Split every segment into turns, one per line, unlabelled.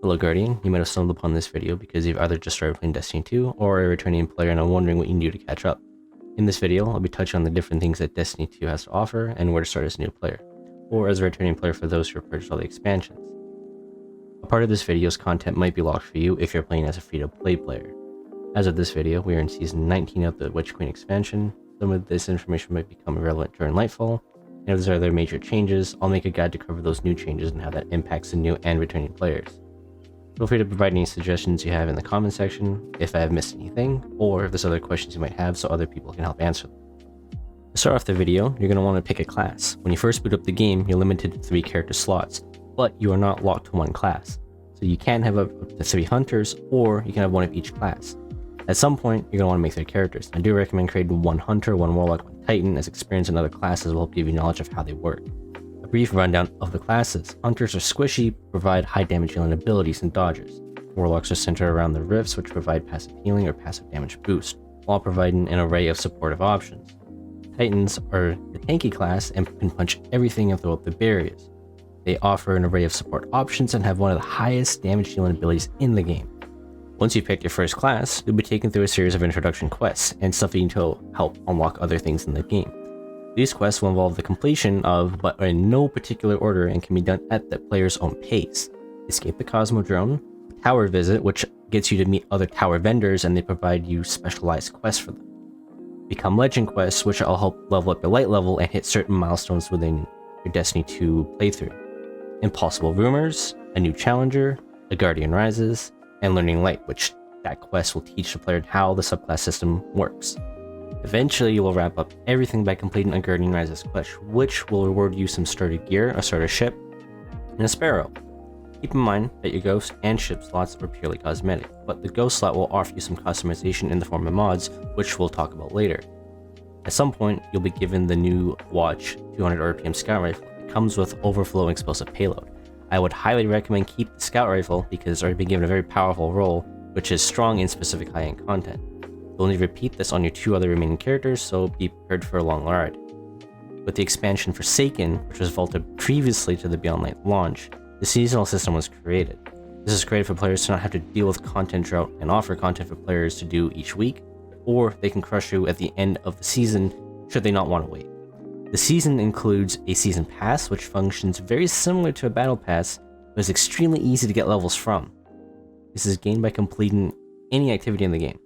Hello Guardian, you might have stumbled upon this video because you've either just started playing Destiny 2 or are a returning player and are wondering what you can do to catch up. In this video, I'll be touching on the different things that Destiny 2 has to offer and where to start as a new player, or as a returning player for those who have purchased all the expansions. A part of this video's content might be locked for you if you're playing as a free-to-play player. As of this video, we are in Season 19 of the Witchqueen expansion. Some of this information might become irrelevant during Lightfall, and if there are other major changes, I'll make a guide to cover those new changes and how that impacts the new and returning players. Feel free to provide any suggestions you have in the comment section if I have missed anything, or if there's other questions you might have so other people can help answer them. To start off the video, you're going to want to pick a class. When you first boot up the game, you're limited to 3 character slots, but you are not locked to one class. So you can have up to 3 hunters, or you can have one of each class. At some point, you're going to want to make 3 characters. I do recommend creating 1 hunter, 1 warlock, 1 titan, as experience in other classes will help give you knowledge of how they work. A brief rundown of the classes. Hunters are squishy, provide high damage healing abilities and dodges. Warlocks are centered around the rifts, which provide passive healing or passive damage boost, while providing an array of supportive options. Titans are the tanky class and can punch everything and throw up the barriers. They offer an array of support options and have one of the highest damage healing abilities in the game. Once you pick your first class, you'll be taken through a series of introduction quests and stuff you need to help unlock other things in the game. These quests will involve the completion of, but in no particular order, and can be done at the player's own pace. Escape the Cosmodrome, Tower Visit, which gets you to meet other tower vendors and they provide you specialized quests for them. Become Legend quests, which will help level up your light level and hit certain milestones within your Destiny 2 playthrough. Impossible Rumors, a new challenger, A Guardian Rises, and Learning Light, which that quest will teach the player how the subclass system works. Eventually, you will wrap up everything by completing a Guardian Rises quest, which will reward you some starter gear, a starter ship, and a sparrow. Keep in mind that your ghost and ship slots are purely cosmetic, but the ghost slot will offer you some customization in the form of mods, which we'll talk about later. At some point, you'll be given the new Watch 200 RPM scout rifle. It comes with overflow explosive payload. I would highly recommend keep the scout rifle because it's already been given a very powerful role, which is strong in specific high-end content. You'll need to repeat this on your 2 other remaining characters, so be prepared for a long ride. With the expansion Forsaken, which was vaulted previously to the Beyond Light launch, the seasonal system was created. This is created for players to not have to deal with content drought and offer content for players to do each week, or they can crush you at the end of the season should they not want to wait. The season includes a season pass, which functions very similar to a battle pass, but is extremely easy to get levels from. This is gained by completing any activity in the game,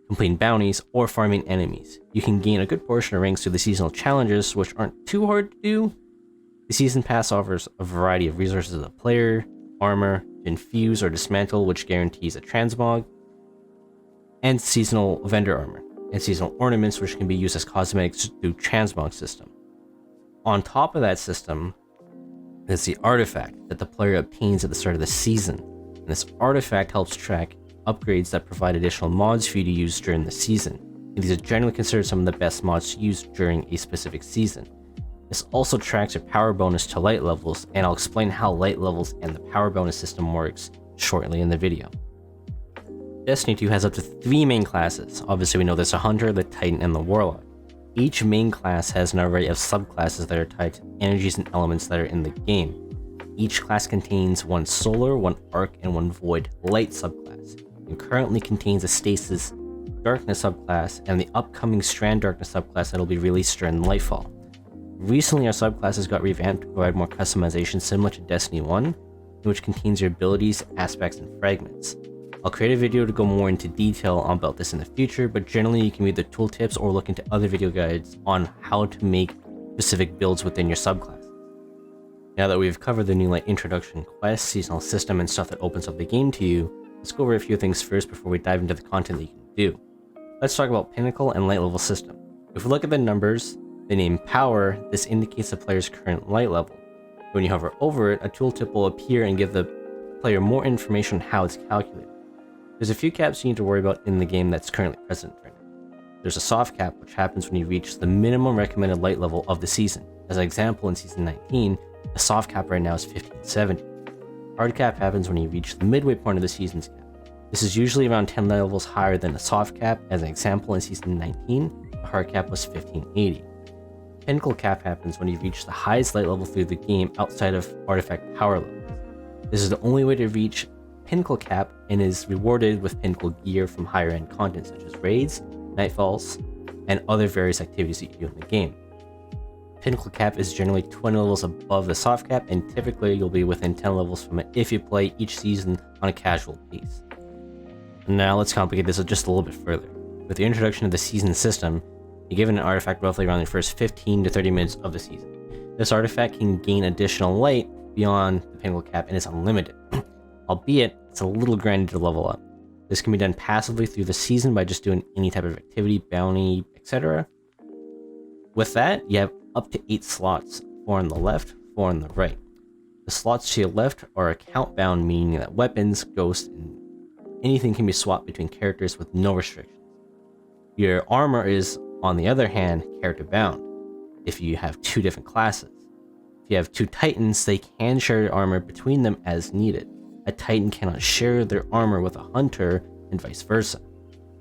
completing bounties, or farming enemies. You can gain a good portion of ranks through the seasonal challenges, which aren't too hard to do. The season pass offers a variety of resources to the player, armor, infuse or dismantle, which guarantees a transmog, and seasonal vendor armor, and seasonal ornaments, which can be used as cosmetics through transmog system. On top of that system is the artifact that the player obtains at the start of the season, and this artifact helps track upgrades that provide additional mods for you to use during the season, and these are generally considered some of the best mods to use during a specific season. This also tracks your power bonus to light levels, and I'll explain how light levels and the power bonus system works shortly in the video. Destiny 2 has up to 3 main classes. Obviously we know there's a Hunter, the Titan, and the Warlock. Each main class has an array of subclasses that are tied to energies and elements that are in the game. Each class contains 1 Solar, 1 Arc, and 1 Void Light subclass, and currently contains a Stasis Darkness subclass and the upcoming Strand Darkness subclass that will be released during Lightfall. Recently, our subclasses got revamped to provide more customization similar to Destiny 1, which contains your abilities, aspects, and fragments. I'll create a video to go more into detail about this in the future, but generally you can read the tooltips or look into other video guides on how to make specific builds within your subclass. Now that we've covered the new light introduction quest, seasonal system, and stuff that opens up the game to you, let's go over a few things first before we dive into the content that you can do. Let's talk about Pinnacle and light level system. If we look at the numbers, the name Power, this indicates the player's current light level. When you hover over it, a tooltip will appear and give the player more information on how it's calculated. There's a few caps you need to worry about in the game that's currently present right now. There's a soft cap, which happens when you reach the minimum recommended light level of the season. As an example, in Season 19, the soft cap right now is 1570. Hard cap happens when you reach the midway point of the season's cap. This is usually around 10 levels higher than the soft cap. As an example, in Season 19, the hard cap was 1580. Pinnacle cap happens when you reach the highest light level through the game outside of artifact power levels. This is the only way to reach pinnacle cap and is rewarded with pinnacle gear from higher end content such as raids, nightfalls, and other various activities that you do in the game. Pinnacle cap is generally 20 levels above the soft cap, and typically you'll be within 10 levels from it if you play each season on a casual pace. Now let's complicate this just a little bit further. With the introduction of the season system, you're given an artifact roughly around the first 15 to 30 minutes of the season. This artifact can gain additional light beyond the pinnacle cap and is unlimited, albeit it's a little grindy to level up. This can be done passively through the season by just doing any type of activity, bounty, etc. With that, you have up to 8 slots, 4 on the left, 4 on the right. The slots to your left are account bound, meaning that weapons, ghosts, and anything can be swapped between characters with no restrictions. Your armor is, on the other hand, character bound, if you have 2 different classes. If you have 2 titans, they can share your armor between them as needed. A titan cannot share their armor with a hunter, and vice versa.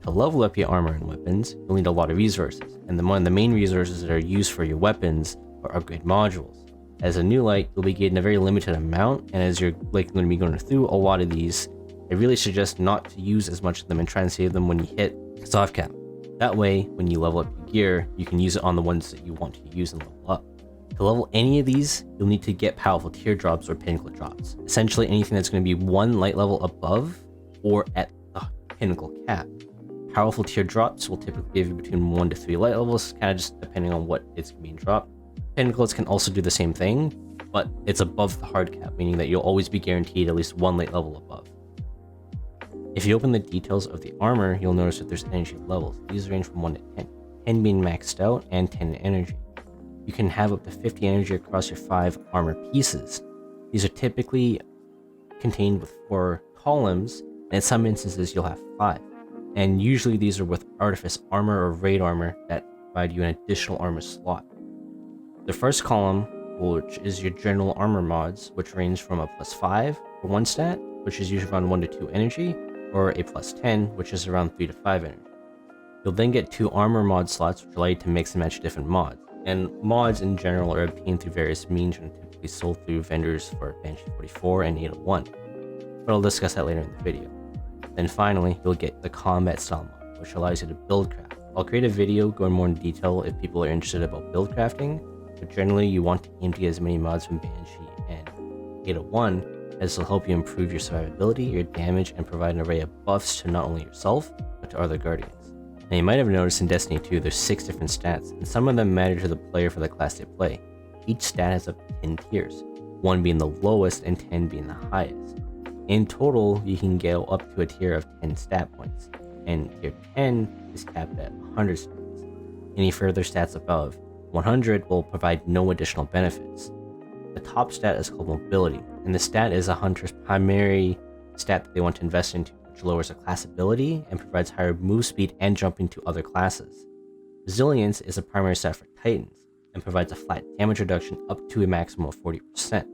To level up your armor and weapons, you'll need a lot of resources, and one of the main resources that are used for your weapons are upgrade modules. As a new light, you'll be getting a very limited amount, and as you're going to be going through a lot of these, I really suggest not to use as much of them and try and save them when you hit soft cap. That way, when you level up your gear, you can use it on the ones that you want to use and level up. To level any of these, you'll need to get powerful teardrops or pinnacle drops. Essentially anything that's going to be 1 light level above or at the pinnacle cap. Powerful teardrops will typically give you between 1 to 3 light levels, kind of just depending on what is being dropped. Pinnacles can also do the same thing, but it's above the hard cap, meaning that you'll always be guaranteed at least 1 light level above. If you open the details of the armor, you'll notice that there's energy levels. These range from 1 to 10, 10 being maxed out and 10 energy. You can have up to 50 energy across your 5 armor pieces. These are typically contained with 4 columns, and in some instances you'll have 5. And usually these are with artifice armor or raid armor that provide you an additional armor slot. The first column, which is your general armor mods, which range from a +5 for 1 stat, which is usually around 1 to 2 energy, or a +10, which is around 3 to 5 energy. You'll then get 2 armor mod slots, which allow you to mix and match different mods. And mods in general are obtained through various means and typically sold through vendors for Bungie 44 and 801. But I'll discuss that later in the video. Then finally, you'll get the combat style mod, which allows you to build craft. I'll create a video going more in detail if people are interested about build crafting, but generally you want to aim to get as many mods from Banshee and 801 as will help you improve your survivability, your damage, and provide an array of buffs to not only yourself, but to other guardians. Now you might have noticed in Destiny 2 there's 6 different stats, and some of them matter to the player for the class they play. Each stat has up to 10 tiers, 1 being the lowest and 10 being the highest. In total, you can go up to a tier of 10 stat points, and tier 10 is capped at 100 stats. Any further stats above 100 will provide no additional benefits. The top stat is called mobility, and the stat is a hunter's primary stat that they want to invest into, which lowers a class ability and provides higher move speed and jumping to other classes. Resilience is a primary stat for titans, and provides a flat damage reduction up to a maximum of 40%.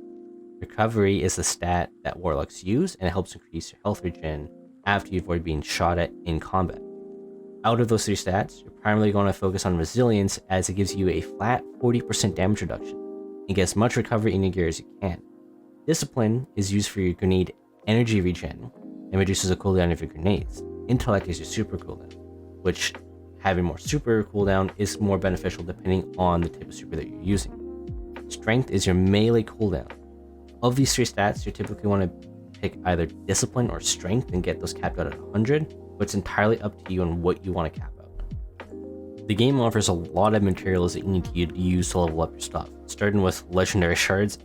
Recovery is the stat that warlocks use, and it helps increase your health regen after you've already been shot at in combat. Out of those 3 stats, you're primarily going to focus on resilience as it gives you a flat 40% damage reduction and get as much recovery in your gear as you can. Discipline is used for your grenade energy regen and reduces the cooldown of your grenades. Intellect is your super cooldown, which having more super cooldown is more beneficial depending on the type of super that you're using. Strength is your melee cooldown. Of these 3 stats, you typically want to pick either discipline or strength and get those capped out at 100, but it's entirely up to you on what you want to cap out. The game offers a lot of materials that you need to use to level up your stuff, starting with legendary shards,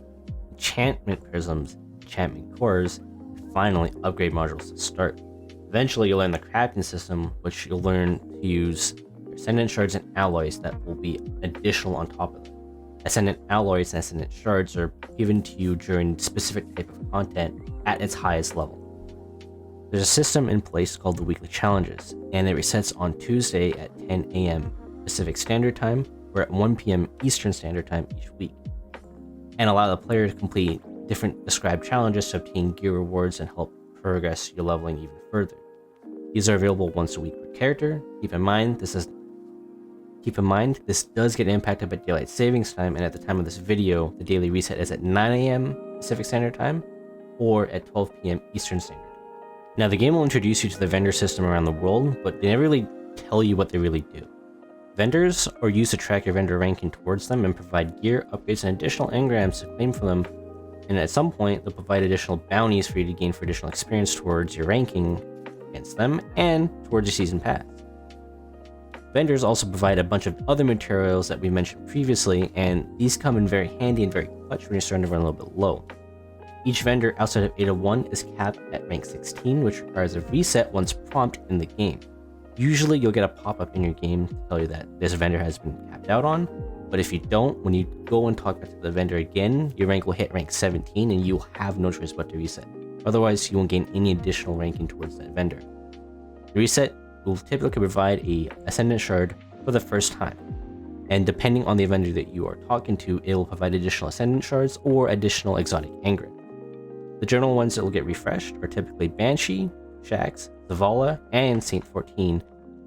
enchantment prisms, enchantment cores, and finally upgrade modules to start. Eventually you'll learn the crafting system, which you'll learn to use ascendant shards and alloys that will be additional on top of them. Ascendant alloys and ascendant shards are given to you during specific type of content at its highest level. There's a system in place called the weekly challenges, and it resets on Tuesday at 10 AM Pacific Standard Time or at 1 PM Eastern Standard Time each week, and allow the player to complete different described challenges to obtain gear rewards and help progress your leveling even further. These are available once a week per character. Keep in mind this does get impacted by daylight savings time, and at the time of this video, the daily reset is at 9 AM Pacific Standard Time or at 12 PM Eastern Standard Time. Now the game will introduce you to the vendor system around the world, but they never really tell you what they really do. Vendors are used to track your vendor ranking towards them and provide gear, upgrades, and additional engrams to claim from them, and at some point they'll provide additional bounties for you to gain for additional experience towards your ranking against them and towards your season pass. Vendors also provide a bunch of other materials that we mentioned previously, and these come in very handy and very clutch when you're starting to run a little bit low. Each vendor outside of 801 is capped at rank 16, which requires a reset once prompted in the game. Usually you'll get a pop-up in your game to tell you that this vendor has been capped out on, but if you don't, when you go and talk to the vendor again, your rank will hit rank 17 and you'll have no choice but to reset. Otherwise, you won't gain any additional ranking towards that vendor. The reset will typically provide a Ascendant Shard for the first time, and depending on the vendor that you are talking to, it will provide additional Ascendant Shards or additional exotic engrams. The general ones that will get refreshed are typically Banshee, Shax, Zavala, and Saint 14,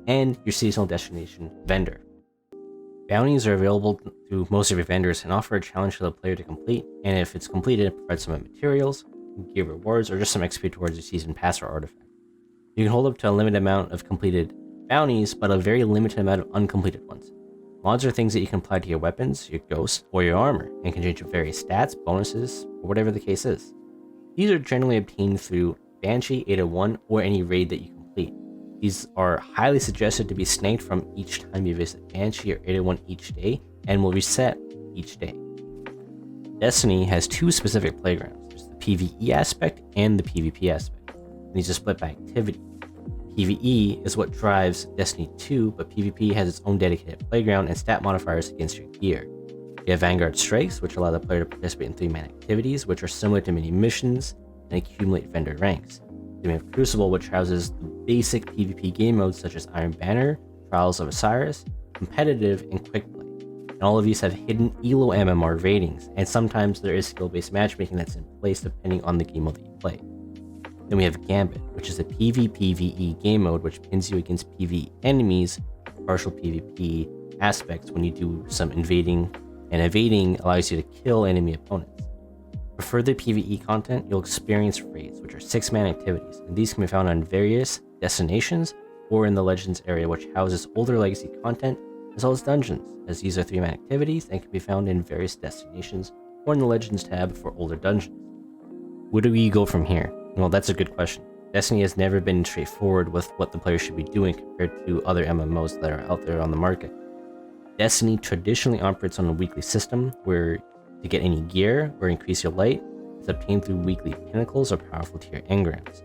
and your seasonal destination vendor. Bounties are available through most of your vendors and offer a challenge for the player to complete, and if it's completed, it provides some materials, gear rewards, or just some XP towards your season pass or artifact. You can hold up to a limited amount of completed bounties, but a very limited amount of uncompleted ones. Mods are things that you can apply to your weapons, your ghost, or your armor, and can change various stats, bonuses, or whatever the case is. These are generally obtained through Banshee, 801, or any raid that you complete. These are highly suggested to be snaked from each time you visit Banshee or 801 each day, and will reset each day. Destiny has two specific playgrounds. There's the PvE aspect and the PvP aspect. And these are split by activity. PvE is what drives Destiny 2, but PvP has its own dedicated playground and stat modifiers against your gear. You have Vanguard Strikes, which allow the player to participate in 3-man activities, which are similar to mini missions and accumulate vendor ranks. Then we have Crucible, which houses the basic PvP game modes such as Iron Banner, Trials of Osiris, Competitive, and Quick Play. And all of these have hidden ELO MMR ratings, and sometimes there is skill-based matchmaking that's in place depending on the game mode that you play. Then we have Gambit, which is a PvPvE game mode which pins you against PvE enemies, partial PvP aspects when you do some invading, and evading allows you to kill enemy opponents. For further PvE content, you'll experience raids, which are 6-man activities, and these can be found on various destinations or in the Legends area, which houses older legacy content, as well as dungeons, as these are 3-man activities and can be found in various destinations or in the Legends tab for older dungeons. Where do we go from here? Well, that's a good question. Destiny has never been straightforward with what the player should be doing compared to other MMOs that are out there on the market. Destiny traditionally operates on a weekly system where to get any gear or increase your light is obtained through weekly pinnacles or powerful tier engrams.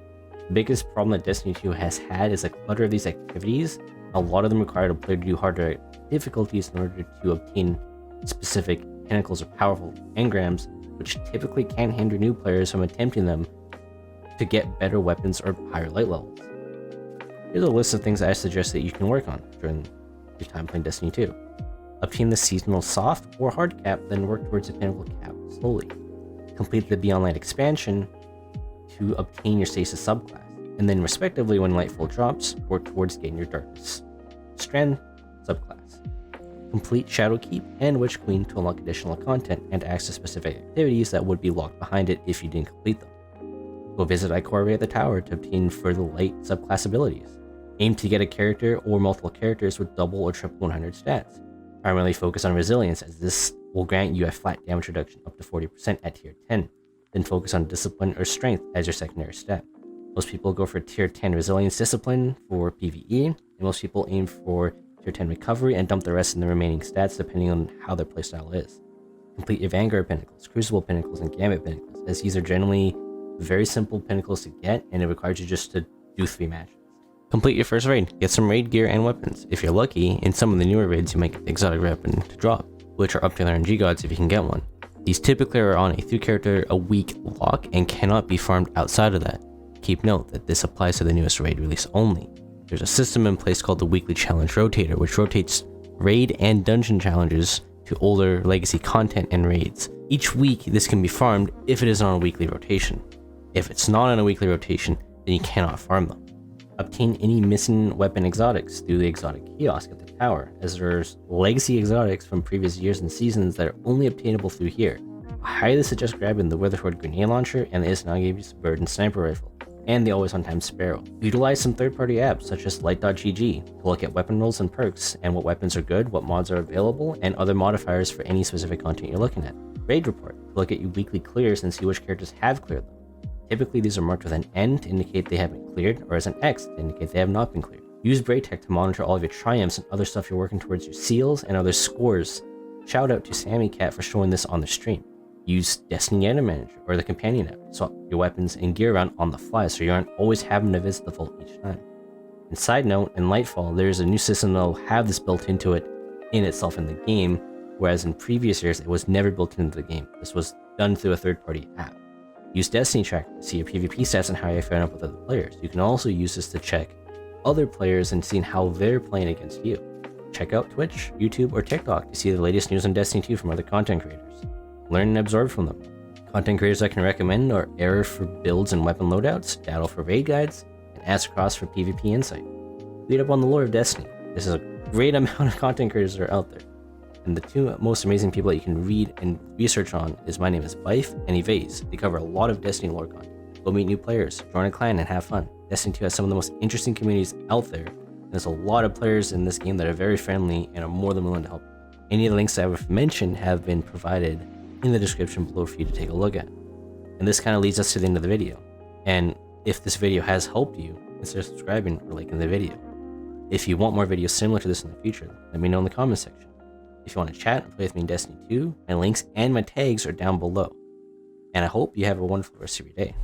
The biggest problem that Destiny 2 has had is a clutter of these activities. A lot of them require the player to do harder difficulties in order to obtain specific pinnacles or powerful engrams, which typically can hinder new players from attempting them to get better weapons or higher light levels. Here's a list of things that I suggest that you can work on during your time playing Destiny 2. Obtain the seasonal soft or hard cap, then work towards the pinnacle cap slowly. Complete the Beyond Light expansion to obtain your Stasis subclass, and then respectively when Lightfall drops, work towards getting your Darkness Strand subclass. Complete Shadowkeep and Witchqueen to unlock additional content and access specific activities that would be locked behind it if you didn't complete them. Go visit Ikoria at the Tower to obtain further light subclass abilities. Aim to get a character or multiple characters with double or triple 100 stats. Primarily focus on resilience, as this will grant you a flat damage reduction up to 40% at tier 10. Then focus on discipline or strength as your secondary stat. Most people go for tier 10 resilience discipline for PvE, and most people aim for tier 10 recovery and dump the rest in the remaining stats depending on how their playstyle is. Complete your Vanguard pinnacles, Crucible pinnacles, and Gambit pinnacles, as these are generally very simple pinnacles to get, and it requires you just to do 3 matches. Complete your first raid, get some raid gear and weapons. If you're lucky, in some of the newer raids you might get the exotic weapon to drop, which are up to the RNG gods if you can get one. These typically are on a 3 character a week lock and cannot be farmed outside of that. Keep note that this applies to the newest raid release only. There's a system in place called the Weekly Challenge Rotator, which rotates raid and dungeon challenges to older legacy content and raids. Each week this can be farmed if it is on a weekly rotation. If it's not on a weekly rotation, then you cannot farm them. Obtain any missing weapon exotics through the exotic kiosk at the tower, as there's legacy exotics from previous years and seasons that are only obtainable through here. I highly suggest grabbing the Witherhoard grenade launcher and the Isanagi's Burden sniper rifle, and the always on time Sparrow. Utilize some third-party apps such as light.gg to look at weapon rolls and perks, and what weapons are good, what mods are available, and other modifiers for any specific content you're looking at. Raid Report to look at your weekly clears and see which characters have cleared them. Typically these are marked with an N to indicate they have been cleared, or as an X to indicate they have not been cleared. Use Braytech to monitor all of your triumphs and other stuff you're working towards your seals and other scores. Shout out to Sammy Cat for showing this on the stream. Use Destiny Item Manager or the Companion app to swap your weapons and gear around on the fly so you aren't always having to visit the vault each time. And side note, in Lightfall, there's a new system that will have this built into it in itself in the game, whereas in previous years it was never built into the game. This was done through a third-party app. Use Destiny Tracker to see your PvP stats and how you're faring up with other players. You can also use this to check other players and see how they're playing against you. Check out Twitch, YouTube, or TikTok to see the latest news on Destiny 2 from other content creators. Learn and absorb from them. Content creators I can recommend are Error for builds and weapon loadouts, Daddle for raid guides, and Ascross for PvP insight. Read up on the lore of Destiny. This is a great amount of content creators that are out there. And the two most amazing people that you can read and research on is My Name is Bife and Evase. They cover a lot of Destiny lore content. Go meet new players, join a clan, and have fun. Destiny 2 has some of the most interesting communities out there. And there's a lot of players in this game that are very friendly and are more than willing to help. Any of the links I've mentioned have been provided in the description below for you to take a look at. And this kind of leads us to the end of the video. And if this video has helped you, consider subscribing or liking the video. If you want more videos similar to this in the future, let me know in the comment section. If you want to chat and play with me in Destiny 2, my links and my tags are down below. And I hope you have a wonderful rest of your day.